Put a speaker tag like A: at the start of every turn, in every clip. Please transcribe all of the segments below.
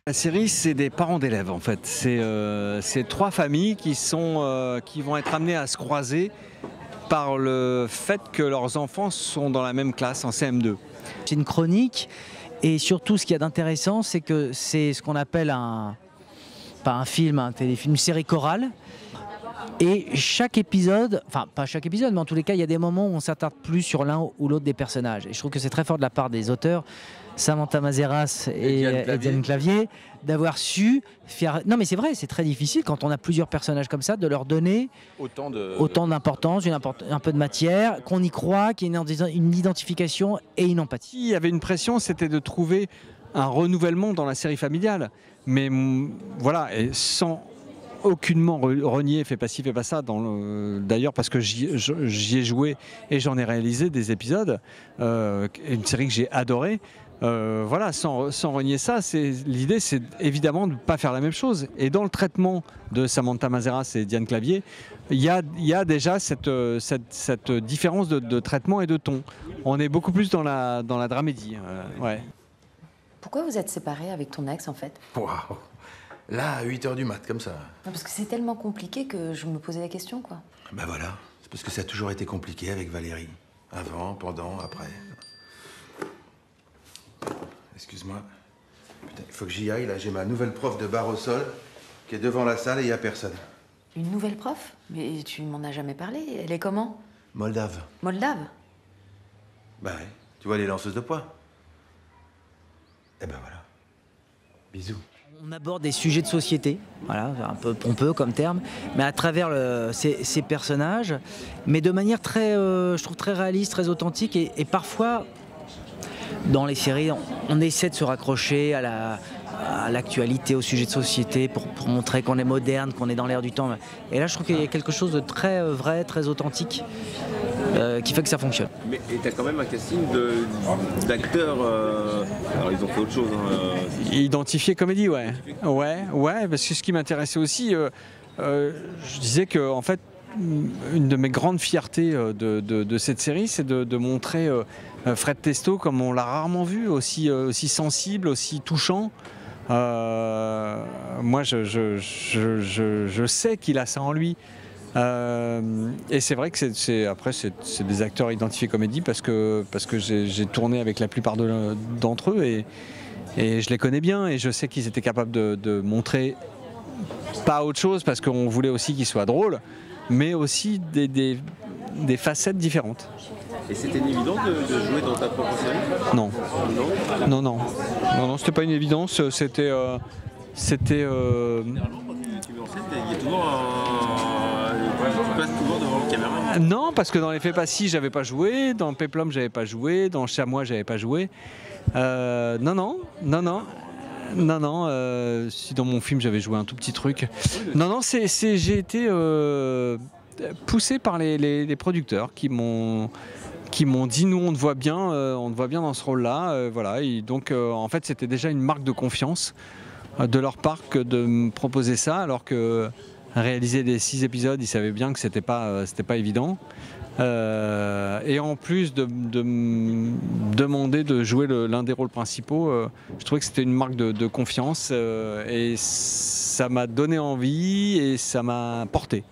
A: La série, c'est des parents d'élèves en fait. C'est trois familles qui vont être amenées à se croiser par le fait que leurs enfants sont dans la même classe en CM2.
B: C'est une chronique et surtout ce qu'il y a d'intéressant, c'est que c'est ce qu'on appelle pas un film, un téléfilm, une série chorale. Et chaque épisode, enfin pas chaque épisode, mais en tous les cas, il y a des moments où on s'attarde plus sur l'un ou l'autre des personnages. Et je trouve que c'est très fort de la part des auteurs, Samantha Mazeras et Diane Clavier, d'avoir su faire... Non mais c'est vrai, c'est très difficile quand on a plusieurs personnages comme ça, de leur donner autant d'importance, un peu de matière, qu'on y croit, qu'il y ait une identification et une empathie.
A: Il y avait une pression, c'était de trouver un renouvellement dans la série familiale. Mais voilà, et sans aucunement renier, fais pas ci, fais pas ça. D'ailleurs, parce que j'y ai joué et j'en ai réalisé des épisodes, une série que j'ai adorée. Voilà, sans renier ça, l'idée, c'est évidemment de ne pas faire la même chose. Et dans le traitement de Samantha Mazeras et Diane Clavier, il y a déjà cette différence de traitement et de ton. On est beaucoup plus dans la dramédie. Ouais.
C: Pourquoi vous êtes séparés avec ton ex, en fait?
D: Waouh! Là, à 8 h du mat, comme ça.
C: Non, parce que c'est tellement compliqué que je me posais la question, quoi.
D: Ben voilà, c'est parce que ça a toujours été compliqué avec Valérie. Avant, pendant, après. Excuse-moi. Putain, il faut que j'y aille, là. J'ai ma nouvelle prof de barre au sol qui est devant la salle et il n'y a personne.
C: Une nouvelle prof? Mais tu m'en as jamais parlé. Elle est comment?
D: Moldave.
C: Moldave?
D: Bah ouais. Tu vois les lanceuses de poids? Eh ben voilà. Bisous.
B: On aborde des sujets de société, voilà, un peu pompeux comme terme, mais à travers ces personnages, mais de manière très, je trouve très réaliste, très authentique, et parfois, dans les séries, on essaie de se raccrocher à l'actualité, au sujet de société, pour montrer qu'on est moderne, qu'on est dans l'air du temps. Et là, je trouve qu'il y a quelque chose de très vrai, très authentique, qui fait que ça fonctionne.
E: Mais tu as quand même un casting d'acteurs, alors ils ont fait autre chose.
A: Identifié comédie, ouais. Ouais, parce que ce qui m'intéressait aussi, je disais que en fait, une de mes grandes fiertés de cette série, c'est de montrer Fred Testo comme on l'a rarement vu, aussi sensible, aussi touchant. Moi, je sais qu'il a ça en lui. Et c'est vrai que c'est des acteurs identifiés comédie parce que j'ai tourné avec la plupart d'entre eux et je les connais bien et je sais qu'ils étaient capables de montrer pas autre chose parce qu'on voulait aussi qu'ils soient drôles, mais aussi des facettes différentes.
E: Et c'était une évidence de jouer dans ta propre série?
A: Non. Non, c'était pas une évidence, c'était...
E: Généralement, quand tu mets en scène, il y a toujours tu passes toujours devant le caméra.
A: Non, parce que dans les Fais pas ci, j'avais pas joué, dans Péplum, j'avais pas joué, dans Chamois, j'avais pas joué. Non. Si dans mon film, j'avais joué un tout petit truc. Non, j'ai été poussé par les producteurs qui m'ont dit nous on te voit bien dans ce rôle-là, voilà. Et donc en fait c'était déjà une marque de confiance de leur part que de me proposer ça, alors que réaliser les 6 épisodes, ils savaient bien que c'était pas évident. Et en plus de me demander de jouer l'un des rôles principaux, je trouvais que c'était une marque de confiance et ça m'a donné envie et ça m'a porté.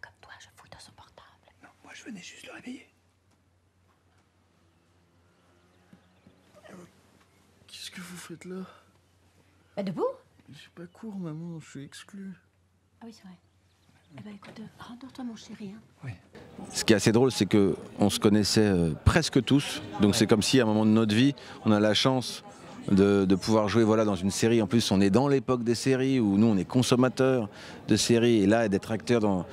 C: Comme toi, je fouille dans son portable.
D: Non, moi je venais juste le réveiller.
F: Qu'est-ce que vous faites là?
C: Bah, debout?
F: J'ai pas cours, maman, je suis exclu.
C: Ah oui, c'est vrai. Eh ben écoute, rendors-toi mon chéri. Hein.
G: Ce qui est assez drôle, c'est qu'on se connaissait presque tous. Donc c'est comme si à un moment de notre vie, on a la chance de pouvoir jouer dans une série. En plus, on est dans l'époque des séries où nous, on est consommateurs de séries. Et là, d'être acteur dans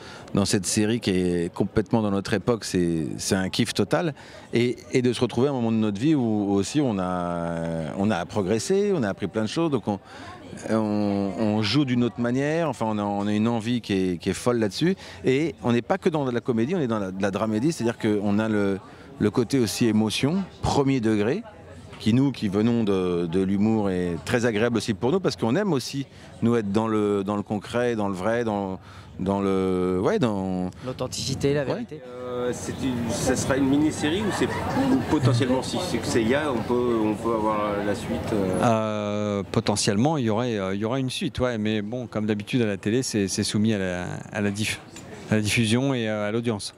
G: cette série qui est complètement dans notre époque, c'est un kiff total. Et de se retrouver à un moment de notre vie où aussi on a progressé, on a appris plein de choses. Donc on joue d'une autre manière, enfin on a une envie qui est folle là-dessus. Et on n'est pas que dans la comédie, on est dans la dramédie, c'est-à-dire qu'on a le côté aussi émotion, premier degré. qui venons de l'humour est très agréable aussi pour nous parce qu'on aime aussi nous être dans le concret, dans le vrai, dans
B: L'authenticité, la vérité.
E: Ça sera une mini-série ou potentiellement si c'est que c'est IA, on peut avoir la suite
A: Potentiellement, il y aura une suite, ouais, mais bon, comme d'habitude à la télé, c'est soumis à la diffusion et à l'audience.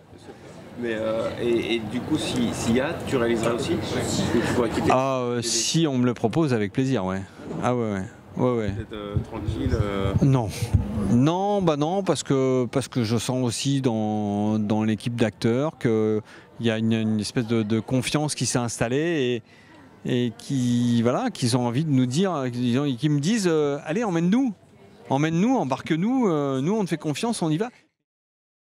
E: Mais et du coup, s'il y a, tu réaliseras aussi ou tu pourrais quitter
A: si on me le propose, avec plaisir, ouais. Ah ouais.
E: Peut-être tranquille.
A: Non, parce que je sens aussi dans l'équipe d'acteurs qu'il y a une espèce de confiance qui s'est installée et qu'ils ont envie de nous dire, qui me disent allez, emmène-nous, embarque-nous, nous on te fait confiance, on y va.